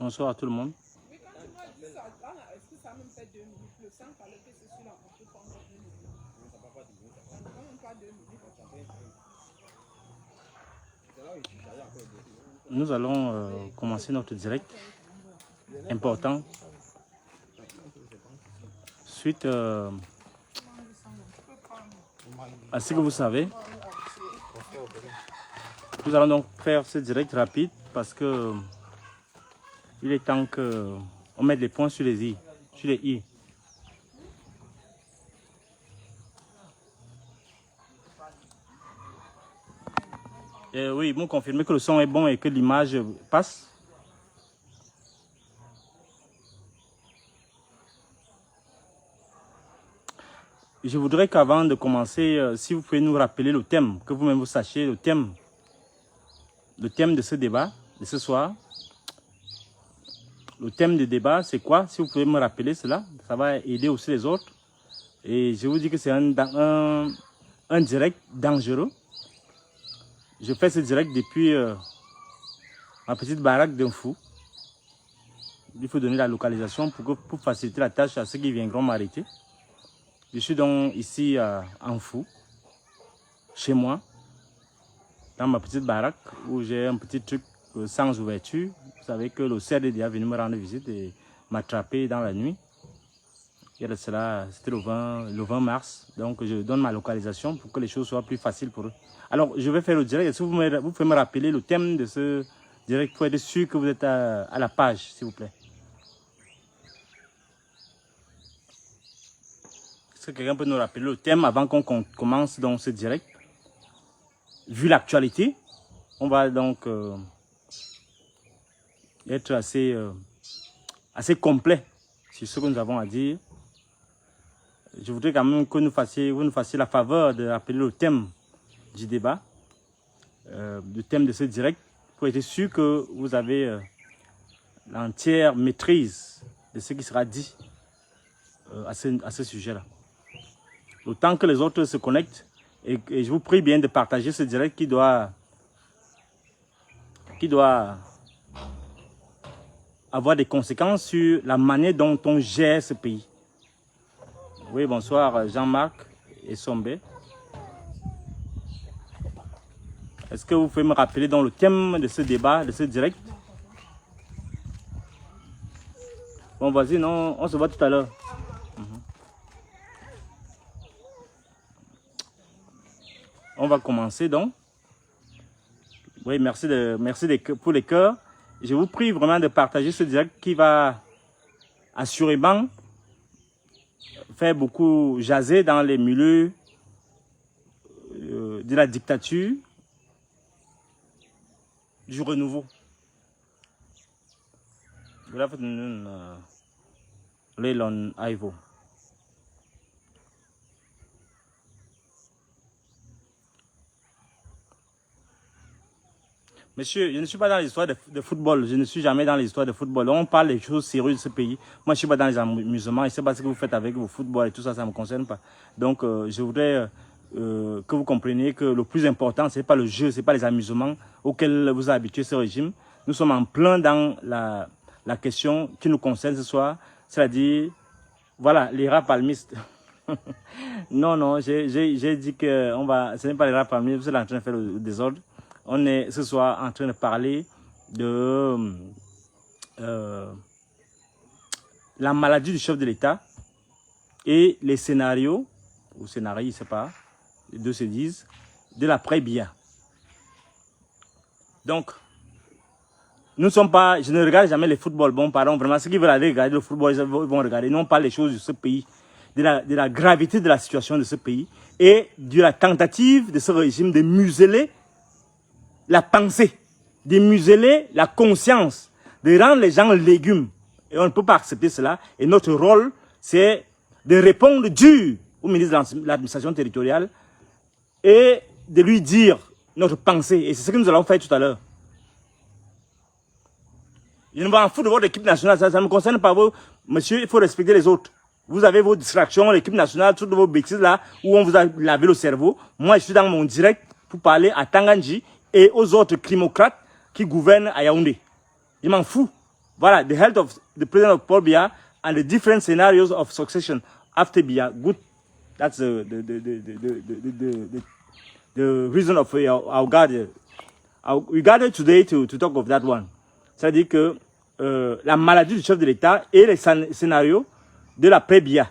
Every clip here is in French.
Bonsoir à tout le monde. Oui, quand tu m'as dit ça, est-ce que ça a même fait 2 minutes? Le sang fallait que c'est sur la montée pendant 2 minutes. Ça ne prend même pas 2 minutes. Nous allons commencer notre direct important suite à ce que vous savez. Nous allons donc faire ce direct rapide parce que il est temps qu'on mette les points sur les i, sur les i. Et oui, vous confirmez que le son est bon et que l'image passe. Je voudrais qu'avant de commencer, si vous pouvez nous rappeler le thème, que vous-même vous sachiez le thème de ce débat, de ce soir. Le thème du débat, c'est quoi? Si vous pouvez me rappeler cela, ça va aider aussi les autres. Et je vous dis que c'est un direct dangereux. Je fais ce direct depuis ma petite baraque d'un fou. Il faut donner la localisation pour faciliter la tâche à ceux qui viendront m'arrêter. Je suis donc ici en fou, chez moi, dans ma petite baraque où j'ai un petit truc sans ouverture. Vous savez que le CRDD est venu me rendre visite et m'attraper dans la nuit. Il y a de cela, c'était le 20 mars. Donc je donne ma localisation pour que les choses soient plus faciles pour eux. Alors je vais faire le direct. Est-ce que vous pouvez me rappeler le thème de ce direct pour être sûr que vous êtes à la page, s'il vous plaît? Est-ce que quelqu'un peut nous rappeler le thème avant qu'on commence dans ce direct? Vu l'actualité, on va donc être assez complet sur ce que nous avons à dire. Je voudrais quand même que vous nous fassiez la faveur de rappeler le thème du débat, le thème de ce direct, pour être sûr que vous avez l'entière maîtrise de ce qui sera dit à ce sujet-là. Autant que les autres se connectent, et je vous prie bien de partager ce direct qui doit avoir des conséquences sur la manière dont on gère ce pays. Oui, bonsoir Jean-Marc et Sombé. Est-ce que vous pouvez me rappeler dans le thème de ce débat, de ce direct? Bon, vas-y, non, on se voit tout à l'heure. On va commencer donc. Oui, merci pour les cœurs. Je vous prie vraiment de partager ce direct qui va assurément faire beaucoup jaser dans les milieux de la dictature, du renouveau. Good afternoon, Leylon Ivo. Monsieur, je ne suis pas dans l'histoire de football. Je ne suis jamais dans l'histoire de football. On parle des choses sérieuses de ce pays. Moi, je ne suis pas dans les amusements. Je ne sais pas ce que vous faites avec vos footballs et tout ça, ça ne me concerne pas. Donc, je voudrais que vous compreniez que le plus important, ce n'est pas le jeu, ce n'est pas les amusements auxquels vous a habitué ce régime. Nous sommes en plein dans la question qui nous concerne ce soir, c'est-à-dire, voilà, les rats palmistes. Non, j'ai dit que ce n'est pas les rats palmistes, vous êtes en train de faire le désordre. On est ce soir en train de parler de la maladie du chef de l'État et les scénarios, ou scénarii, je ne sais pas, les deux se disent, de l'après-Biya. Donc, nous ne sommes pas, je ne regarde jamais le football. Bon, pardon, vraiment, ceux qui veulent aller regarder le football, ils vont regarder. Non, pas les choses de ce pays, de la gravité de la situation de ce pays et de la tentative de ce régime de museler la pensée, de museler la conscience, de rendre les gens légumes. Et on ne peut pas accepter cela. Et notre rôle, c'est de répondre dur au ministre de l'administration territoriale et de lui dire notre pensée. Et c'est ce que nous allons faire tout à l'heure. Je ne m'en fous de votre équipe nationale, ça ne me concerne pas vous. Monsieur, il faut respecter les autres. Vous avez vos distractions, l'équipe nationale, toutes vos bêtises là, où on vous a lavé le cerveau. Moi, je suis dans mon direct pour parler à Tanganji et aux autres crimocrates qui gouvernent à Yaoundé. Je m'en fous voilà, the health of the president of Paul Biya and the different scenarios of succession after Biya. Good, that's the reason of our gather. We gathered today to talk of that one. C'est-à-dire que la maladie du chef de l'État et les scénarios de l'après-Biya.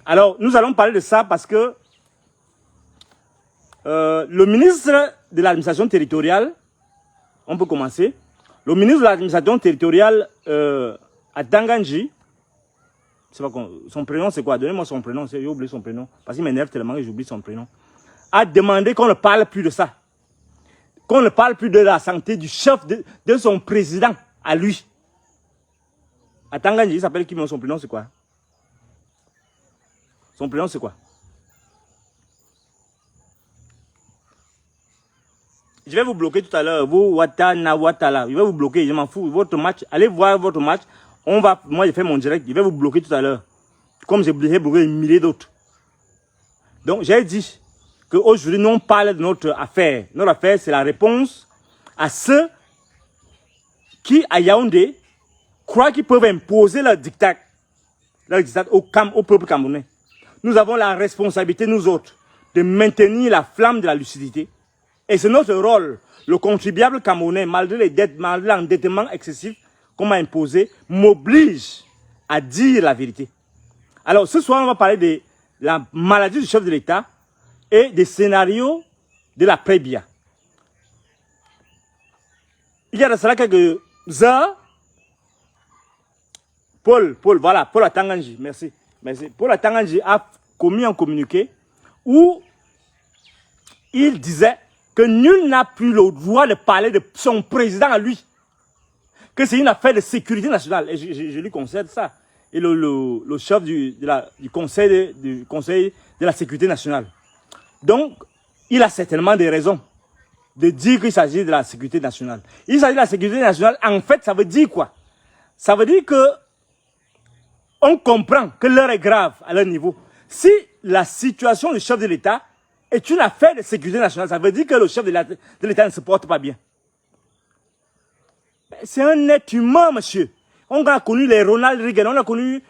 Alors, nous allons parler de ça parce que le ministre de l'administration territoriale, on peut commencer, le ministre de l'administration territoriale à Danganji, son prénom c'est quoi? Donnez-moi son prénom, j'ai oublié son prénom, parce qu'il m'énerve tellement que j'oublie son prénom, a demandé qu'on ne parle plus de ça, qu'on ne parle plus de la santé du chef de son président à lui. À Danganji, il s'appelle qui? Son prénom c'est quoi? Son prénom c'est quoi? Je vais vous bloquer tout à l'heure, vous Watana Watala, je vais vous bloquer, je m'en fous, votre match, allez voir votre match, moi je fais mon direct, je vais vous bloquer tout à l'heure, comme j'ai bloqué des milliers d'autres. Donc j'ai dit qu'aujourd'hui nous on parle de notre affaire. Notre affaire c'est la réponse à ceux qui à Yaoundé croient qu'ils peuvent imposer leur diktat au peuple camerounais. Nous avons la responsabilité, nous autres, de maintenir la flamme de la lucidité. Et c'est notre rôle. Le contribuable camerounais, malgré les dettes, malgré l'endettement excessif qu'on m'a imposé, m'oblige à dire la vérité. Alors, ce soir, on va parler de la maladie du chef de l'État et des scénarios de l'après-Biya. Il y a de cela quelques heures, Paul Atanganji, merci. Paul Atanganji a commis un communiqué où il disait que nul n'a plus le droit de parler de son président à lui. Que c'est une affaire de sécurité nationale. Et je lui concède ça. Et le chef du conseil de la sécurité nationale. Donc, il a certainement des raisons de dire qu'il s'agit de la sécurité nationale. Il s'agit de la sécurité nationale. En fait, ça veut dire quoi? Ça veut dire que on comprend que l'heure est grave à leur niveau. Si la situation du chef de l'État est une affaire de sécurité nationale, ça veut dire que le chef de l'État ne se porte pas bien. C'est un être humain, monsieur. On a connu les Ronald Reagan, on a connu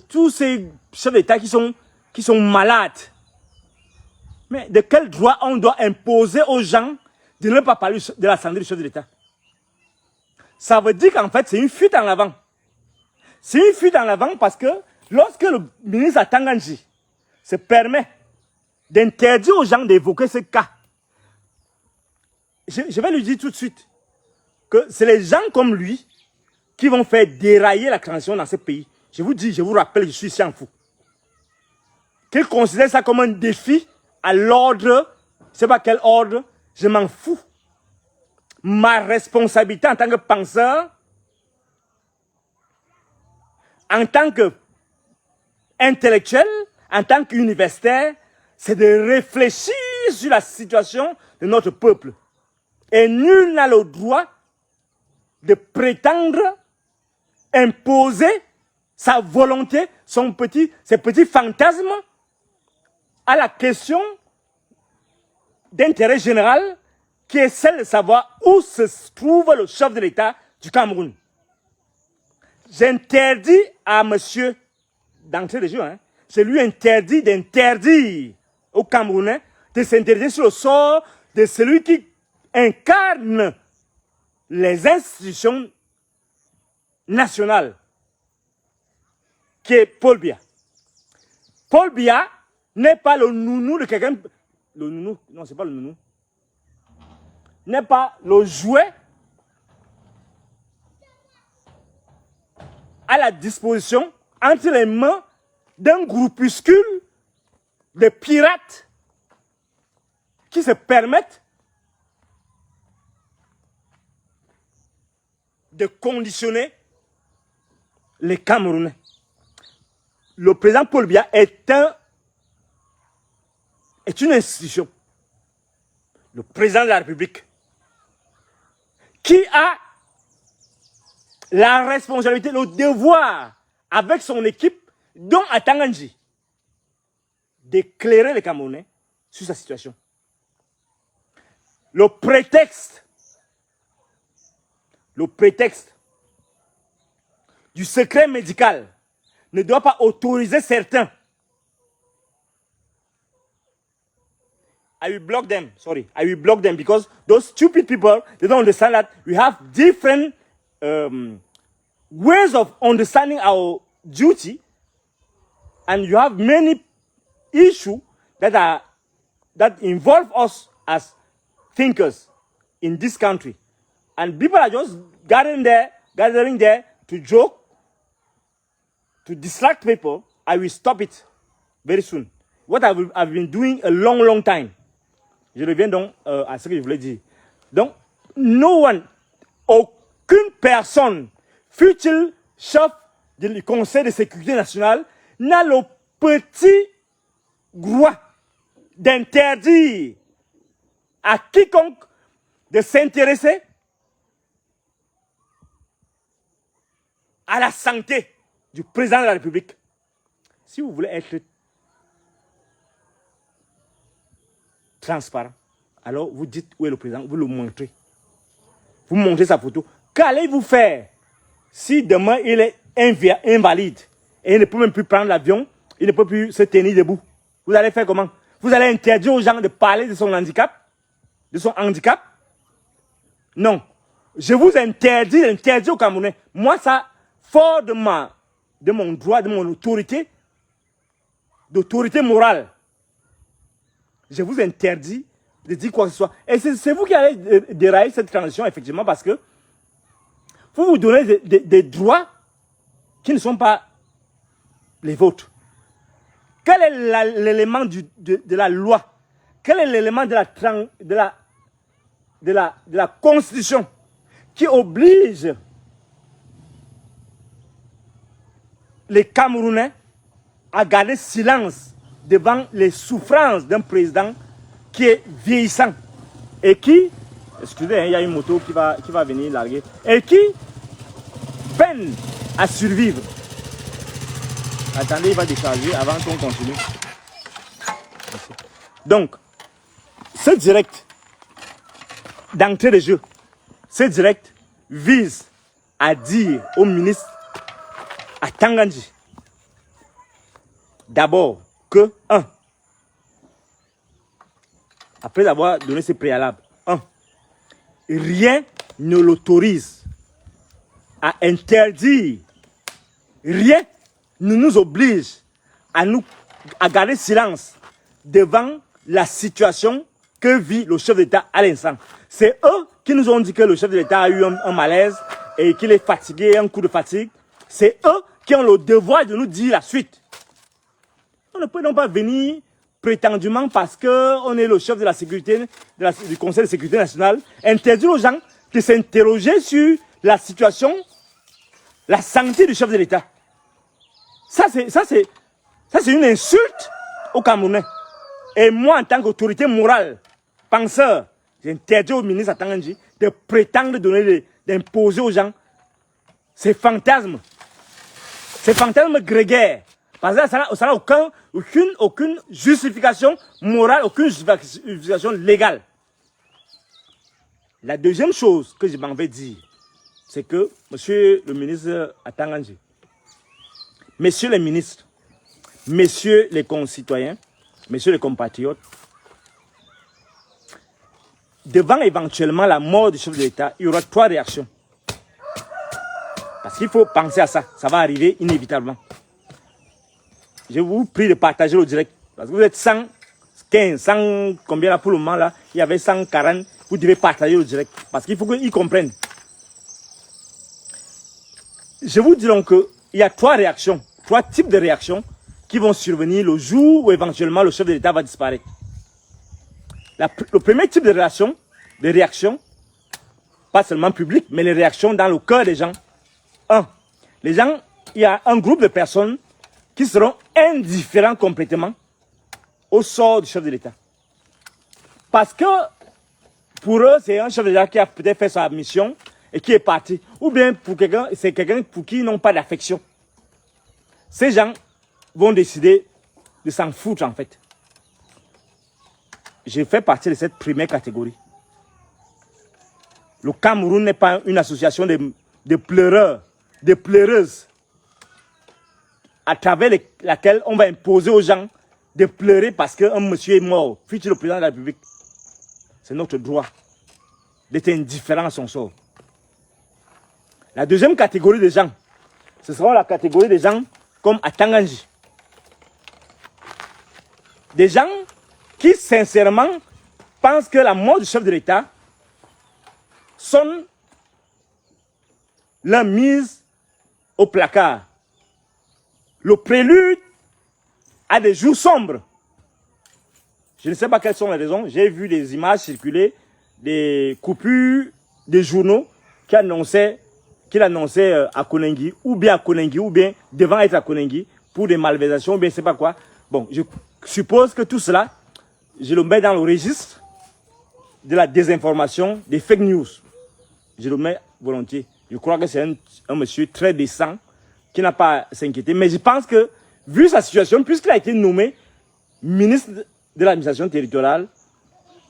tous ces chefs d'État qui sont malades. Mais de quel droit on doit imposer aux gens de ne pas parler de la santé du chef de l'État? Ça veut dire qu'en fait, c'est une fuite en avant. C'est une fuite en avant parce que lorsque le ministre Atanganji se permet d'interdire aux gens d'évoquer ce cas, je vais lui dire tout de suite que c'est les gens comme lui qui vont faire dérailler la transition dans ce pays. Je vous dis, je vous rappelle, je suis ici en fou. Qu'ils considèrent ça comme un défi à l'ordre, je ne sais pas quel ordre, je m'en fous. Ma responsabilité en tant que penseur, en tant qu'intellectuel, en tant qu'universitaire, c'est de réfléchir sur la situation de notre peuple. Et nul n'a le droit de prétendre imposer sa volonté, ses petits fantasmes à la question d'intérêt général qui est celle de savoir où se trouve le chef de l'État du Cameroun. J'interdis à monsieur, d'entrée de jeu, je lui interdis d'interdire aux Camerounais de s'interdire sur le sort de celui qui incarne les institutions nationales, qui est Paul Biya. Paul Biya n'est pas le nounou de quelqu'un. Le nounou, non, c'est pas le nounou. N'est pas le jouet à la disposition entre les mains d'un groupuscule de pirates qui se permettent de conditionner les Camerounais. Le président Paul Biya est une institution. Le président de la République qui a la responsabilité, le devoir, avec son équipe, dont Atanganji, d'éclairer les Camerounais sur sa situation. Le prétexte le prétexte du secret médical ne doit pas autoriser certains. I will block them. Sorry, I will block them because those stupid people, they don't understand that we have different ways of understanding our duty, and you have many issues that involve us as thinkers in this country, and people are just gathering there to joke, to distract people. I will stop it very soon. What I've been doing a long time. Je reviens donc à ce que je voulais dire. Donc, no one, aucune personne, fut-il chef du Conseil de sécurité nationale, n'a le petit droit d'interdire à quiconque de s'intéresser à la santé du président de la République. Si vous voulez être transparent, alors vous dites où est le président, vous le montrez. Vous montrez sa photo. Qu'allez-vous faire si demain il est invalide et il ne peut même plus prendre l'avion, il ne peut plus se tenir debout? Vous allez faire comment? Vous allez interdire aux gens de parler de son handicap? De son handicap? Non. Je vous interdis aux Camerounais. Moi, ça, fort de mon droit, de mon autorité, d'autorité morale, je vous interdis de dire quoi que ce soit. Et c'est vous qui allez dérailler cette transition, effectivement, parce que vous vous donnez des droits qui ne sont pas les vôtres. Quel est l'élément de la loi? Quel est l'élément de la Constitution qui oblige les Camerounais à garder silence devant les souffrances d'un président qui est vieillissant et qui, excusez, il y a une moto qui va venir larguer, et qui peine à survivre. Attendez, il va décharger avant qu'on continue. Merci. Donc, ce direct d'entrée de jeu, ce direct vise à dire au ministre Atangandji, d'abord, que, après avoir donné ses préalables, rien ne l'autorise à interdire, rien ne nous oblige à garder silence devant la situation que vit le chef d'État à l'instant. C'est eux qui nous ont dit que le chef de l'État a eu un malaise et qu'il est fatigué, un coup de fatigue. C'est eux qui ont le devoir de nous dire la suite. On ne peut donc pas venir prétendument parce qu'on est le chef de la sécurité, du Conseil de sécurité nationale, interdire aux gens de s'interroger sur la situation, la santé du chef de l'État. Ça, c'est une insulte aux Camerounais. Et moi, en tant qu'autorité morale, penseur, j'interdis au ministre Atangandji de prétendre d'imposer aux gens ces fantasmes grégaires. Parce que ça n'a aucune justification morale, aucune justification légale. La deuxième chose que je m'en vais dire, c'est que, monsieur le ministre Atangandji, messieurs les ministres, messieurs les concitoyens, messieurs les compatriotes, devant éventuellement la mort du chef de l'État, il y aura 3 réactions. Parce qu'il faut penser à ça, ça va arriver inévitablement. Je vous prie de partager le direct. Parce que vous êtes 115, 100, combien là pour le moment là, il y avait 140, vous devez partager le direct. Parce qu'il faut qu'ils comprennent. Je vous dis donc qu'il y a 3 réactions, 3 types de réactions qui vont survenir le jour où éventuellement le chef de l'État va disparaître. Le premier type de réaction, pas seulement public, mais les réactions dans le cœur des gens. Les gens, il y a un groupe de personnes qui seront indifférents complètement au sort du chef de l'État. Parce que pour eux, c'est un chef de l'État qui a peut-être fait sa mission et qui est parti. Ou bien c'est quelqu'un pour qui ils n'ont pas d'affection. Ces gens vont décider de s'en foutre en fait. Je fais partie de cette première catégorie. Le Cameroun n'est pas une association de pleureurs, de pleureuses, à travers laquelle on va imposer aux gens de pleurer parce qu'un monsieur est mort, fut-il le président de la République. C'est notre droit d'être indifférent à son sort. La deuxième catégorie de gens, ce sera la catégorie des gens comme à Tanganji. Des gens qui, sincèrement, pensent que la mort du chef de l'État sonne la mise au placard. Le prélude à des jours sombres. Je ne sais pas quelles sont les raisons. J'ai vu des images circuler, des coupures des journaux qui annonçaient à Konengi, ou bien devant être à Konengi, pour des malversations, ou bien je ne sais pas quoi. Bon, je suppose que tout cela, je le mets dans le registre de la désinformation, des fake news. Je le mets volontiers. Je crois que c'est un monsieur très décent qui n'a pas à s'inquiéter. Mais je pense que, vu sa situation, puisqu'il a été nommé ministre de l'administration territoriale,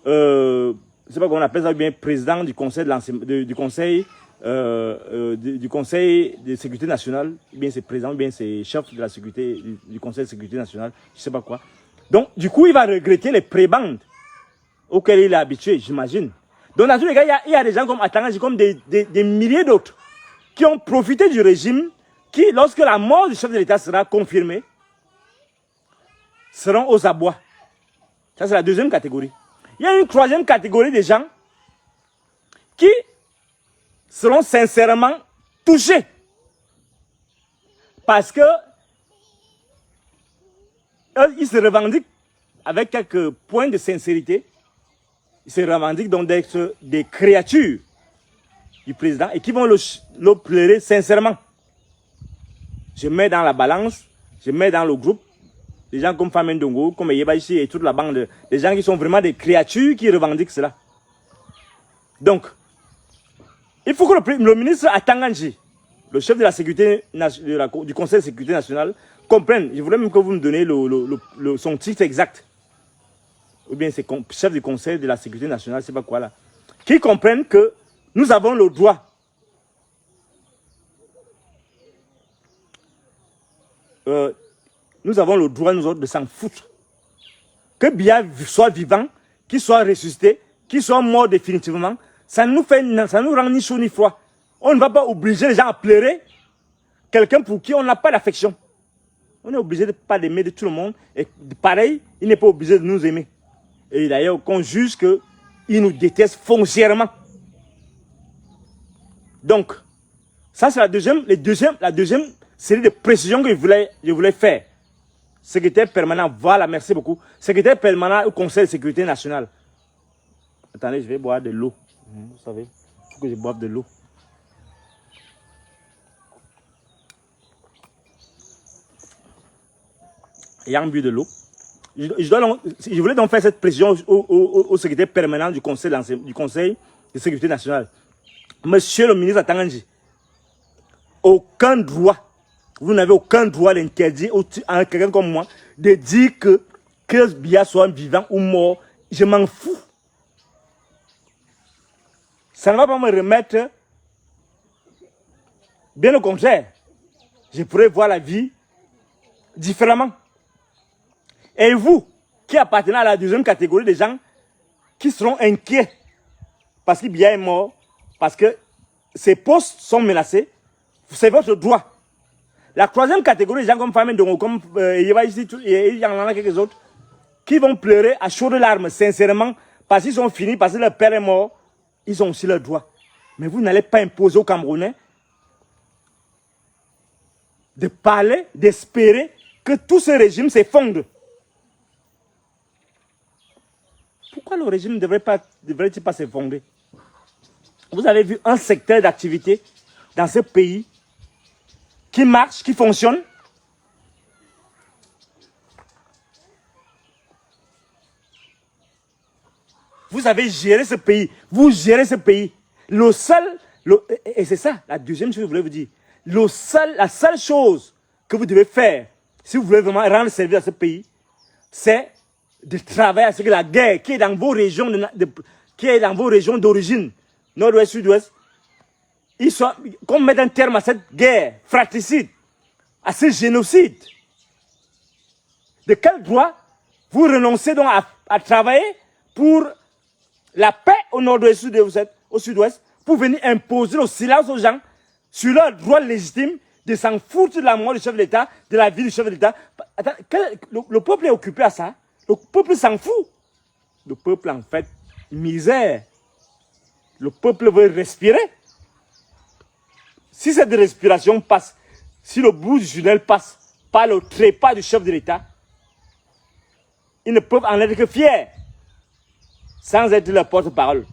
je ne sais pas comment on appelle ça, ou bien président du conseil du conseil de sécurité nationale, ou bien c'est président, ou bien c'est chef de la sécurité, du conseil de sécurité nationale, je ne sais pas quoi. Donc, du coup, il va regretter les prébendes auxquelles il est habitué, j'imagine. Donc, dans tous les cas, il y a des gens comme Atangaji, comme des milliers d'autres, qui ont profité du régime, qui, lorsque la mort du chef de l'État sera confirmée, seront aux abois. Ça, c'est la deuxième catégorie. Il y a une troisième catégorie de gens qui seront sincèrement touchés. Parce que ils se revendiquent avec quelques points de sincérité. Ils se revendiquent donc d'être des créatures du président et qui vont le pleurer sincèrement. Je mets dans la balance, je mets dans le groupe des gens comme Famen Dongo, comme Yeba ici et toute la bande, des gens qui sont vraiment des créatures qui revendiquent cela. Donc, il faut que le ministre Atanganji, le chef de la sécurité du Conseil de sécurité nationale, comprenne. Je voudrais même que vous me donniez son titre exact. Ou bien c'est chef du Conseil de la sécurité nationale, je ne sais pas quoi là. Qui comprenne que nous avons le droit. Nous avons le droit, nous autres, de s'en foutre. Que Biya soit vivant, qu'il soit ressuscité, qu'il soit mort définitivement, ça nous rend ni chaud ni froid. On ne va pas obliger les gens à pleurer quelqu'un pour qui on n'a pas d'affection. On est obligé de ne pas aimer de tout le monde. Et pareil, il n'est pas obligé de nous aimer. Et d'ailleurs, qu'on juge qu'il nous déteste foncièrement. Donc, ça c'est la deuxième série de précisions que je voulais faire. Secrétaire permanent, voilà, merci beaucoup. Secrétaire permanent au Conseil de sécurité nationale. Attendez, je vais boire de l'eau. Vous savez, il faut que je boive de l'eau. Ayant bu de l'eau, je voulais donc faire cette précision au secrétaire permanent du Conseil de sécurité nationale. Monsieur le ministre Atanganji, aucun droit, vous n'avez aucun droit d'interdire à quelqu'un comme moi de dire que Biya soit vivant ou mort. Je m'en fous. Ça ne va pas me remettre. Bien au contraire, je pourrais voir la vie différemment. Et vous, qui appartenez à la deuxième catégorie des gens qui seront inquiets parce que Biya est mort, parce que ses postes sont menacés, c'est votre droit. La troisième catégorie des gens comme Famen Dongo, comme Yeba ici, et il y en a quelques autres, qui vont pleurer à chaudes larmes, sincèrement, parce qu'ils sont finis, parce que leur père est mort, ils ont aussi leur droit. Mais vous n'allez pas imposer aux Camerounais de parler, d'espérer que tout ce régime s'effondre. Pourquoi le régime ne devrait-il pas s'effondrer? Vous avez vu un secteur d'activité dans ce pays qui marche, qui fonctionne. Vous avez géré ce pays. Vous gérez ce pays. Et c'est ça, la deuxième chose que je voulais vous dire. La seule chose que vous devez faire, si vous voulez vraiment rendre service à ce pays, c'est de travailler à ce que la guerre qui est dans vos régions d'origine nord-ouest, sud-ouest, qu'on mette un terme à cette guerre fratricide, à ce génocide. De quel droit vous renoncez donc à travailler pour la paix au nord-ouest, au sud-ouest, pour venir imposer le silence aux gens sur leur droit légitime de s'en foutre de la mort du chef de l'État, de la vie du chef de l'État. Le peuple est occupé à ça. Le peuple s'en fout. Le peuple, en fait, misère. Le peuple veut respirer. Si cette respiration passe, si le bout du tunnel passe par le trépas du chef de l'État, ils ne peuvent en être que fiers, sans être leur porte-parole.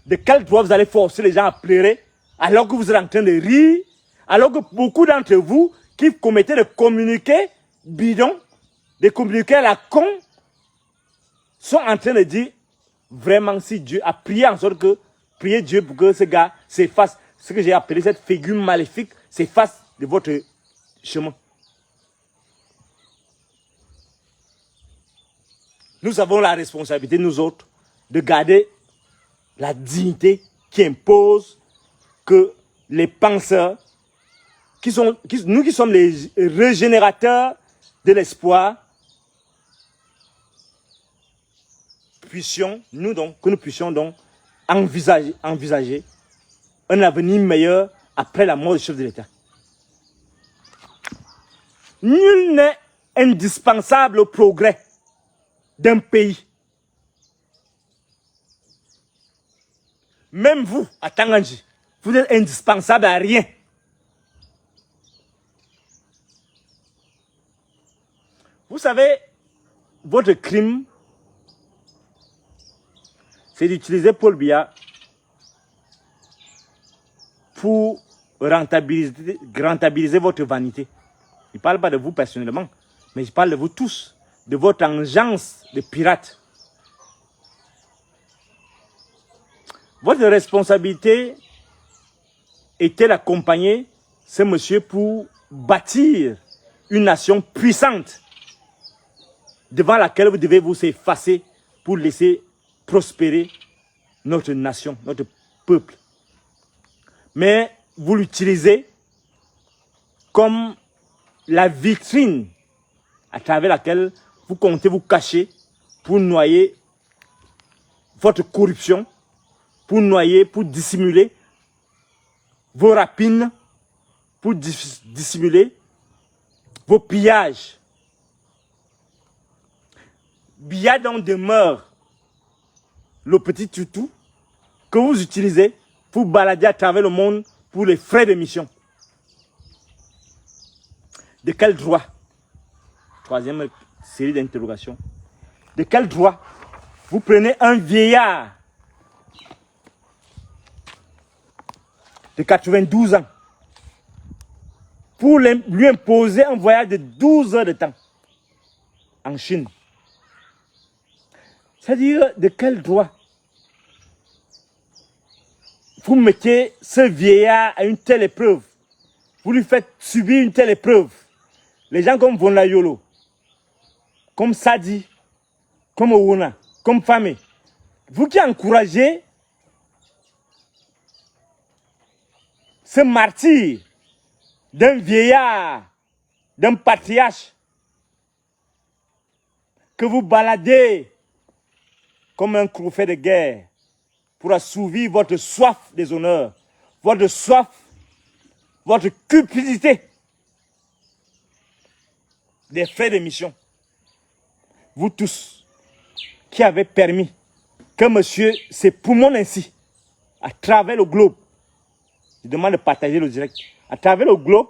De quel droit vous allez forcer les gens à pleurer alors que vous êtes en train de rire, alors que beaucoup d'entre vous qui commettaient de communiqués bidons, de communiqués à la con, sont en train de dire vraiment si Dieu a prié en sorte que, priez Dieu pour que ce gars s'efface, ce que j'ai appelé cette figure maléfique, s'efface de votre chemin. Nous avons la responsabilité, nous autres, de garder la dignité qui impose que les penseurs, nous qui sommes les régénérateurs de l'espoir, que nous puissions donc envisager un avenir meilleur après la mort du chef de l'État. Nul n'est indispensable au progrès d'un pays. Même vous, à Tanganji, vous êtes indispensable à rien. Vous savez, votre crime, c'est d'utiliser Paul Biya pour rentabiliser votre vanité. Je ne parle pas de vous personnellement, mais je parle de vous tous, de votre engeance de pirate. Votre responsabilité était d'accompagner ce monsieur pour bâtir une nation puissante devant laquelle vous devez vous effacer pour laisser prospérer notre nation, notre peuple. Mais vous l'utilisez comme la vitrine à travers laquelle vous comptez vous cacher pour noyer votre corruption, pour noyer, pour dissimuler vos rapines, pour dissimuler vos pillages. Biya donc demeure le petit toutou que vous utilisez pour balader à travers le monde pour les frais de mission. De quel droit? Troisième série d'interrogations. De quel droit vous prenez un vieillard de 92 ans pour lui imposer un voyage de 12 heures de temps en Chine? C'est-à-dire, de quel droit vous mettez ce vieillard à une telle épreuve? Vous lui faites subir une telle épreuve. Les gens comme Vonlayolo, comme Sadi, comme Owuna, comme Famé, vous qui encouragez ce martyr d'un vieillard, d'un patriarche, que vous baladez comme un trophée de guerre pour assouvir votre soif des honneurs, votre soif, votre cupidité des frais de mission. Vous tous qui avez permis que monsieur s'époumonne ainsi à travers le globe, je demande de partager le direct, à travers le globe,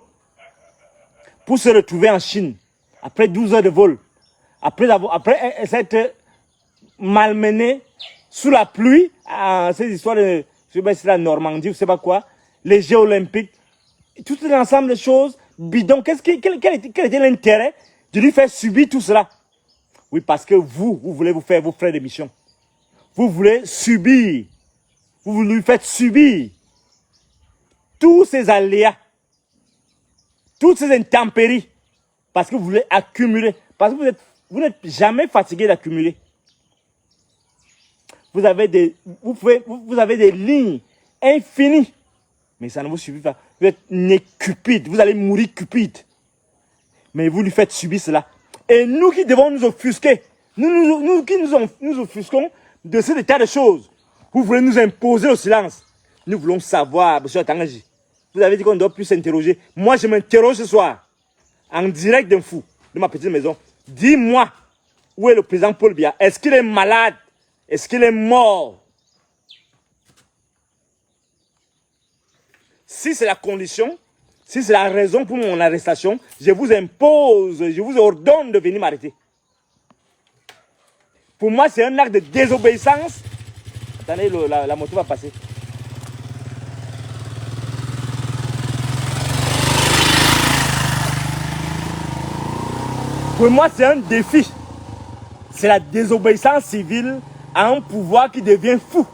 pour se retrouver en Chine, après 12 heures de vol, après s'être malmené sous la pluie, ces histoires de, je sais pas si c'est la Normandie, je sais pas quoi, les Jeux olympiques, tout un ensemble de choses bidons. Quel était l'intérêt de lui faire subir tout cela? Oui, parce que vous voulez vous faire vos frais de mission. Vous voulez subir, vous lui faites subir tous ces aléas, toutes ces intempéries, parce que vous voulez accumuler, parce que vous n'êtes jamais fatigué d'accumuler. Vous avez des lignes infinies. Mais ça ne vous suffit pas. Vous êtes né cupide. Vous allez mourir cupide. Mais vous lui faites subir cela. Et nous qui devons nous offusquer, nous qui nous offusquons de cet état de choses, vous voulez nous imposer le silence. Nous voulons savoir, M. Atanganji. Vous avez dit qu'on ne doit plus s'interroger. Moi, je m'interroge ce soir, en direct d'un fou, de ma petite maison. Dis-moi, où est le président Paul Biya? Est-ce qu'il est malade? Est-ce qu'il est mort? Si c'est la condition, si c'est la raison pour mon arrestation, je vous impose, je vous ordonne de venir m'arrêter. Pour moi, c'est un acte de désobéissance. Attendez, la moto va passer. Pour moi, c'est un défi. C'est la désobéissance civile à un pouvoir qui devient fou.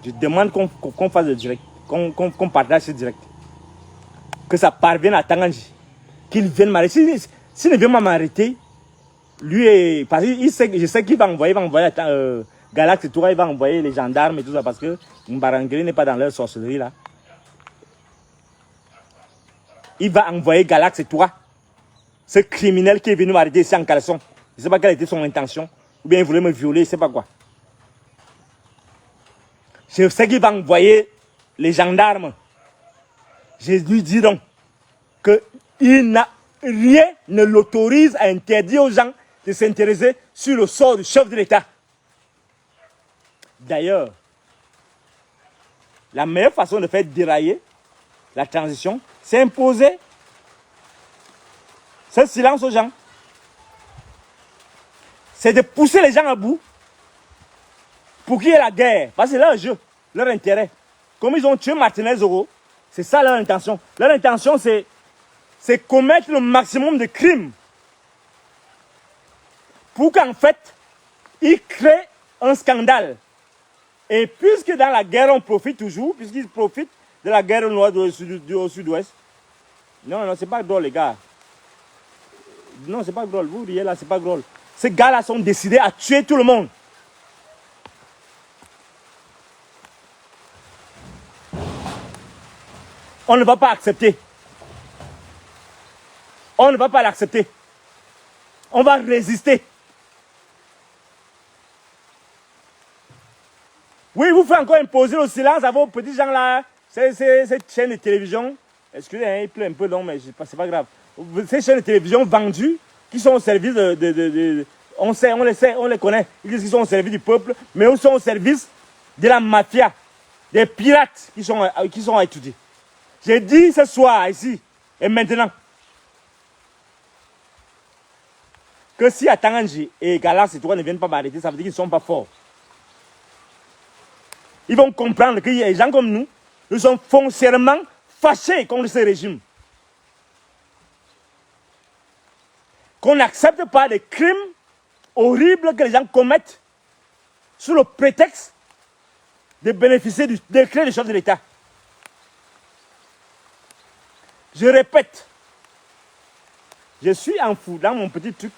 Je demande qu'on fasse le direct, qu'on partage ce direct. Que ça parvienne à Tanganji. Qu'il vienne m'arrêter. S'il ne vient pas m'arrêter, lui, parce que je sais qu'il va envoyer Galax et tout, il va envoyer les gendarmes et tout ça parce que Mbarangeli n'est pas dans leur sorcellerie là. Il va envoyer Galax et toi, ce criminel qui est venu m'arrêter ici en caleçon. Je ne sais pas quelle était son intention. Ou bien il voulait me violer, je ne sais pas quoi. Je sais qu'il va envoyer les gendarmes. Je lui dis donc que rien ne l'autorise à interdire aux gens de s'intéresser sur le sort du chef de l'État. D'ailleurs, la meilleure façon de faire dérailler la transition, c'est imposer ce silence aux gens. C'est de pousser les gens à bout pour qu'il y ait la guerre. Parce que c'est leur jeu, leur intérêt. Comme ils ont tué Martinez Zoro, c'est ça leur intention. Leur intention, c'est commettre le maximum de crimes pour qu'en fait, ils créent un scandale. Et puisque dans la guerre, on profite toujours, puisqu'ils profitent de la guerre au nord au sud-ouest. Non, c'est pas drôle, les gars. Non, c'est pas drôle. Vous riez là, c'est pas drôle. Ces gars-là sont décidés à tuer tout le monde. On ne va pas accepter. On ne va pas l'accepter. On va résister. Oui, vous faites encore imposer le silence à vos petits gens là. Cette chaîne de télévision, excusez, hein, il pleut un peu, non, mais c'est pas grave. Ces chaînes de télévision vendues, qui sont au service on sait, on les connaît. Ils disent qu'ils sont au service du peuple, mais ils sont au service de la mafia, des pirates qui sont à étudier. J'ai dit ce soir, ici, et maintenant, que si Atanganji et Galax et toi ne viennent pas m'arrêter, ça veut dire qu'ils ne sont pas forts. Ils vont comprendre que les gens comme nous sommes foncièrement fâchés contre ce régime. Qu'on n'accepte pas les crimes horribles que les gens commettent sous le prétexte de bénéficier du décret du chef de l'État. Je répète, je suis en fou dans mon petit truc,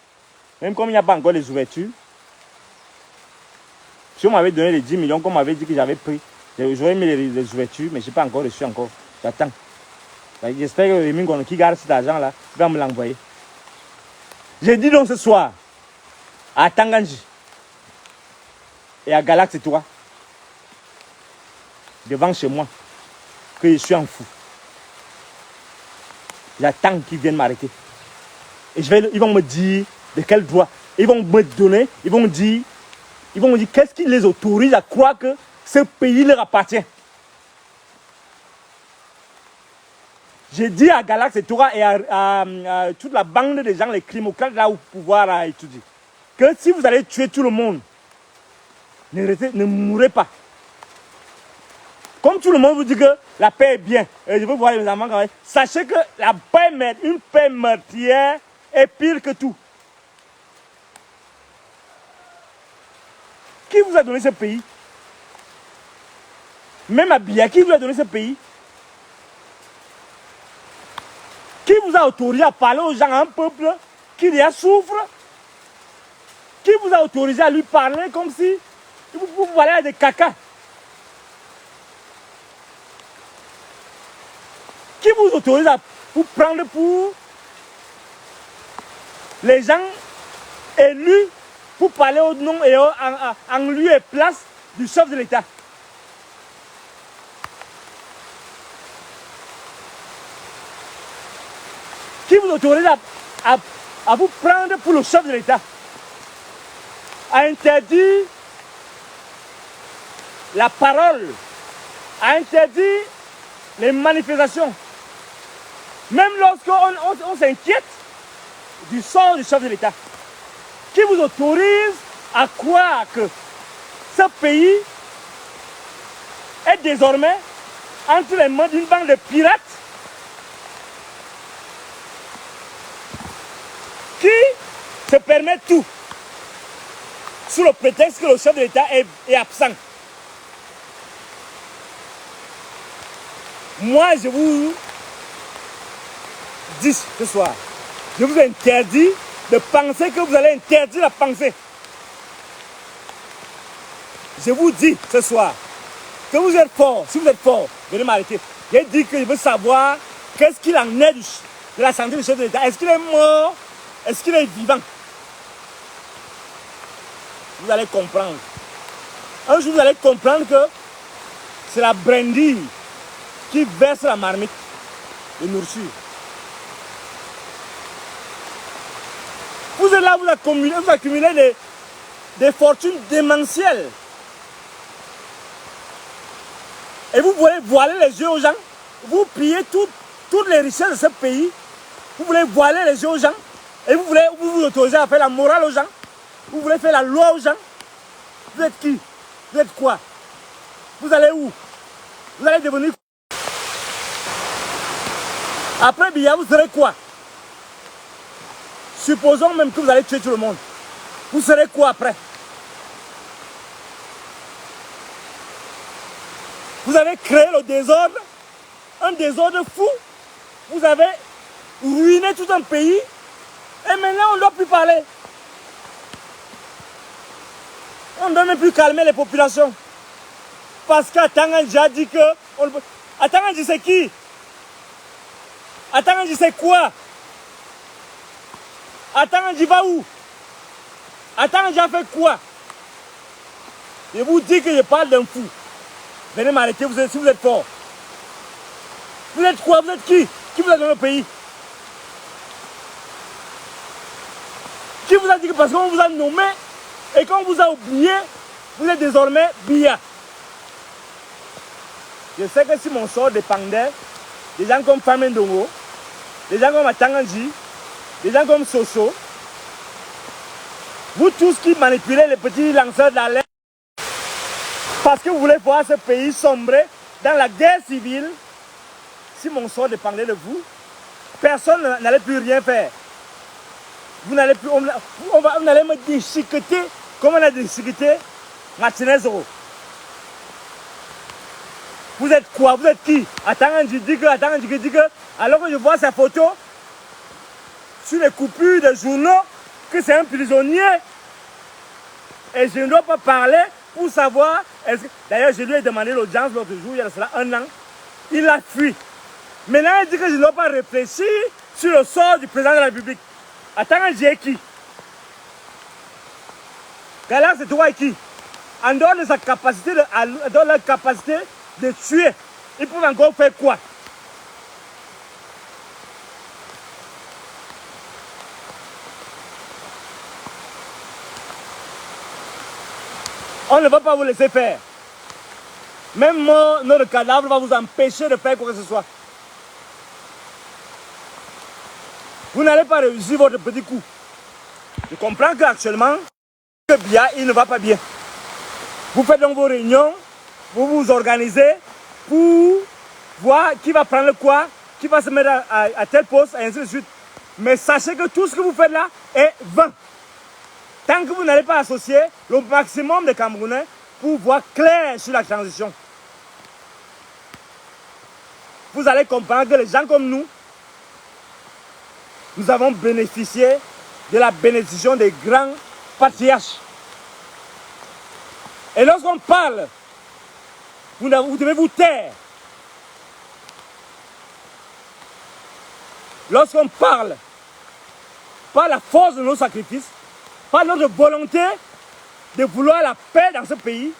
même comme il n'y a pas encore les ouvertures. Si on m'avait donné les 10 millions, comme on m'avait dit que j'avais pris, j'aurais mis les ouvertures, mais je n'ai pas encore reçu encore. J'attends. J'espère que Rémi Gono qui garde cet argent-là va me l'envoyer. J'ai dit donc ce soir à Tanganji et à Galax et toi, devant chez moi, que je suis en fou. J'attends qu'ils viennent m'arrêter. Et ils vont me dire de quel droit. Ils vont me donner, ils vont me dire qu'est-ce qui les autorise à croire que ce pays leur appartient. J'ai dit à Galax et Toura et à toute la bande de gens, les crimocrates là au pouvoir à étudier, que si vous allez tuer tout le monde, ne mourrez pas. Comme tout le monde vous dit que la paix est bien, et je veux voir les enfants quand même, sachez que une paix meurtrière est pire que tout. Qui vous a donné ce pays? Même à Biya, qui vous a donné ce pays? Qui vous a autorisé à parler aux gens, à un peuple qui déjà souffre, qui vous a autorisé à lui parler comme si vous parlez à des caca? Qui vous autorise à vous prendre pour les gens élus pour parler au nom et en lieu et place du chef de l'État? Qui vous autorise à vous prendre pour le chef de l'État? À interdire la parole, à interdire les manifestations. Même lorsqu'on s'inquiète du sort du chef de l'État. Qui vous autorise à croire que ce pays est désormais entre les mains d'une bande de pirates qui se permet tout sous le prétexte que le chef de l'État est absent? Moi, je vous dis ce soir, je vous interdis de penser que vous allez interdire la pensée. Je vous dis ce soir que vous êtes fort. Si vous êtes fort, venez m'arrêter. J'ai dit que je veux savoir qu'est-ce qu'il en est de la santé du chef de l'État. Est-ce qu'il est mort? Est-ce qu'il est vivant? Vous allez comprendre. Un jour, vous allez comprendre que c'est la brindille qui verse la marmite de nourriture. Vous êtes là, vous accumulez des fortunes démentielles. Et vous voulez voiler les yeux aux gens. Vous pillez toutes les richesses de ce pays. Vous voulez voiler les yeux aux gens. Et vous vous autorisez à faire la morale aux gens. Vous voulez faire la loi aux gens. Vous êtes qui? Vous êtes quoi? Vous allez où? Vous allez devenir quoi? Après Biya, vous serez quoi? Supposons même que vous allez tuer tout le monde. Vous serez quoi après? Vous avez créé le désordre, un désordre fou. Vous avez ruiné tout un pays. Et maintenant, on ne doit plus parler. On ne doit même plus calmer les populations. Parce qu'Atanganji a dit que... Atanganji, c'est qui? Atanganji, c'est quoi? Atanganji va où? Atanganji a fait quoi? Je vous dis que je parle d'un fou. Venez m'arrêter, si vous êtes fort. Vous êtes quoi? Vous êtes qui? Qui vous a donné le pays? Qui vous a dit que parce qu'on vous a nommé et qu'on vous a oublié, vous êtes désormais Biya? Je sais que si mon sort dépendait, des gens comme Famen Dongo, des gens comme Atanganji, des gens comme Soso, vous tous qui manipulez les petits lanceurs d'alerte, parce que vous voulez voir ce pays sombrer dans la guerre civile, si mon sort dépendait de vous, personne n'allait plus rien faire. Vous n'allez plus, on allait me déchiqueter comme on a déchiqueté Martinez Zoro. Vous êtes quoi? Vous êtes qui? Atanganji dit que, alors que je vois sa photo sur les coupures de journaux, que c'est un prisonnier. Et je ne dois pas parler pour savoir. D'ailleurs, je lui ai demandé l'audience l'autre jour, il y a cela 1 an. Il a fui. Maintenant, il dit que je ne dois pas réfléchir sur le sort du président de la République. Atanganji est qui? Gala, c'est toi et qui? En dehors de sa capacité de leur capacité de tuer, ils peuvent encore faire quoi? On ne va pas vous laisser faire. Même notre cadavre va vous empêcher de faire quoi que ce soit. Vous n'allez pas réussir votre petit coup. Je comprends qu'actuellement, que Biya, il ne va pas bien. Vous faites donc vos réunions, vous vous organisez pour voir qui va prendre quoi, qui va se mettre à tel poste, et ainsi de suite. Mais sachez que tout ce que vous faites là est vain. Tant que vous n'allez pas associer le maximum de Camerounais pour voir clair sur la transition. Vous allez comprendre que les gens comme nous avons bénéficié de la bénédiction des grands patriarches. Et lorsqu'on parle, vous devez vous taire. Lorsqu'on parle, par la force de nos sacrifices, par notre volonté de vouloir la paix dans ce pays,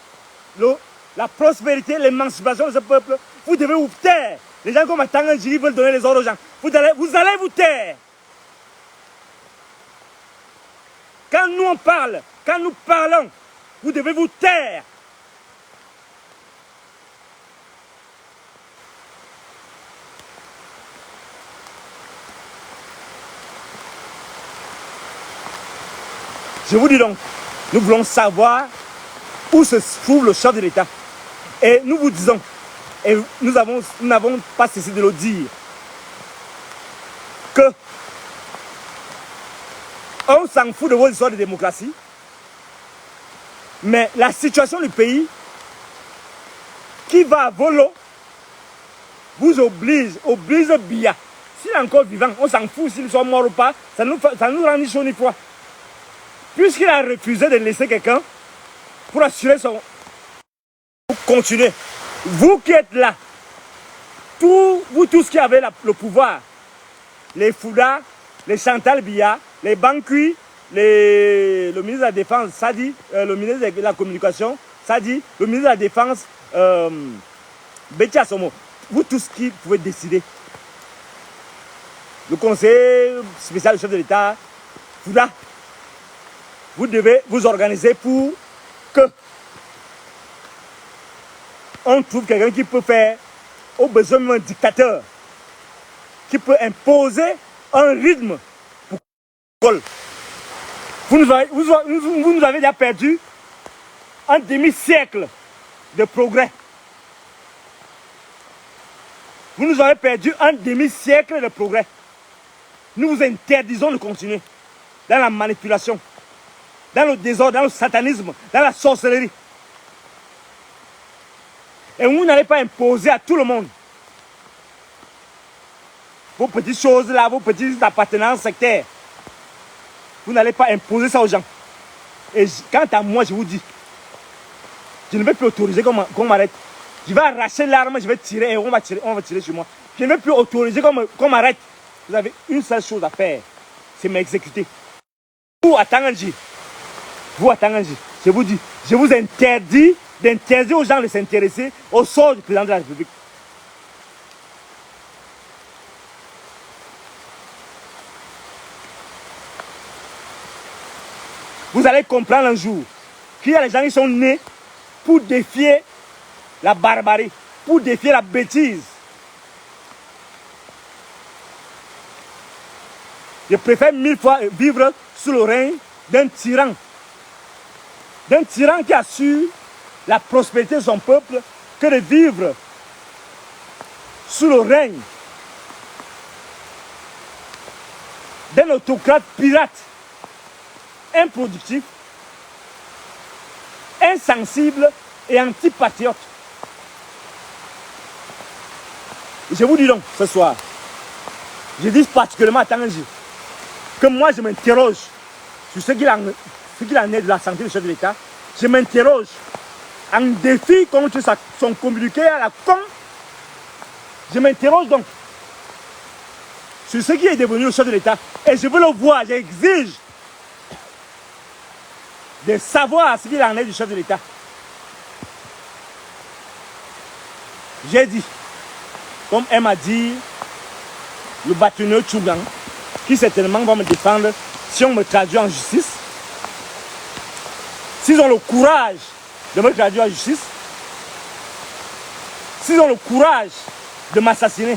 la prospérité, l'émancipation de ce peuple, vous devez vous taire. Les gens comme Tanganjiri veulent donner les ordres aux gens. Vous allez vous taire. Quand nous on parle, quand nous parlons, vous devez vous taire. Je vous dis donc, nous voulons savoir où se trouve le chef de l'État. Et nous vous disons, et nous n'avons pas cessé de le dire, que on s'en fout de vos histoires de démocratie, mais la situation du pays qui va à volo vous oblige bien. S'il est encore vivant, on s'en fout s'il soit mort ou pas, ça nous rend ni chaud ni froid. Puisqu'il a refusé de laisser quelqu'un pour assurer son... Pour continuer. Vous qui êtes là, vous tous qui avez le pouvoir, les Fouda, les Chantal Biya, les Bankui, le ministre de la Défense, Sadi, le ministre de la Communication, Sadi, le ministre de la Défense, Betty Assomo, vous tous qui pouvez décider. Le conseiller spécial du chef de l'État, Fouda, vous devez vous organiser pour que on trouve quelqu'un qui peut faire, au besoin d'un dictateur, qui peut imposer un rythme pour l'école. Vous nous avez déjà perdu un demi-siècle de progrès. Vous nous avez perdu un demi-siècle de progrès. Nous vous interdisons de continuer dans la manipulation, dans le désordre, dans le satanisme, dans la sorcellerie. Et vous n'allez pas imposer à tout le monde vos petites choses là, vos petites appartenances sectaires. Vous n'allez pas imposer ça aux gens. Et quant à moi, je vous dis, je ne vais plus autoriser qu'on m'arrête. Je vais arracher l'arme, je vais tirer et on va tirer sur moi. Je ne vais plus autoriser qu'on m'arrête. Vous avez une seule chose à faire, c'est m'exécuter. Vous, à Tanganji, je vous dis, je vous interdis d'interdire aux gens de s'intéresser au sort du président de la République. Vous allez comprendre un jour qu'il y a des gens qui sont nés pour défier la barbarie, pour défier la bêtise. Je préfère 1000 fois vivre sous le règne d'un tyran qui assure la prospérité de son peuple, que de vivre sous le règne d'un autocrate pirate, improductif, insensible et antipatriote. Je vous dis donc ce soir, je dis particulièrement à Tanganji, que moi je m'interroge sur ce qu'il en est de la santé du chef de l'État. Je m'interroge en défi contre son communiqué à la con. Je m'interroge donc sur ce qui est devenu le chef de l'État. Et je veux le voir, j'exige de savoir ce qu'il en est du chef de l'État. J'ai dit, comme elle m'a dit, le bâtonneur Tchougang, qui certainement va me défendre si on me traduit en justice. S'ils ont le courage de me traduire en justice, s'ils ont le courage de m'assassiner,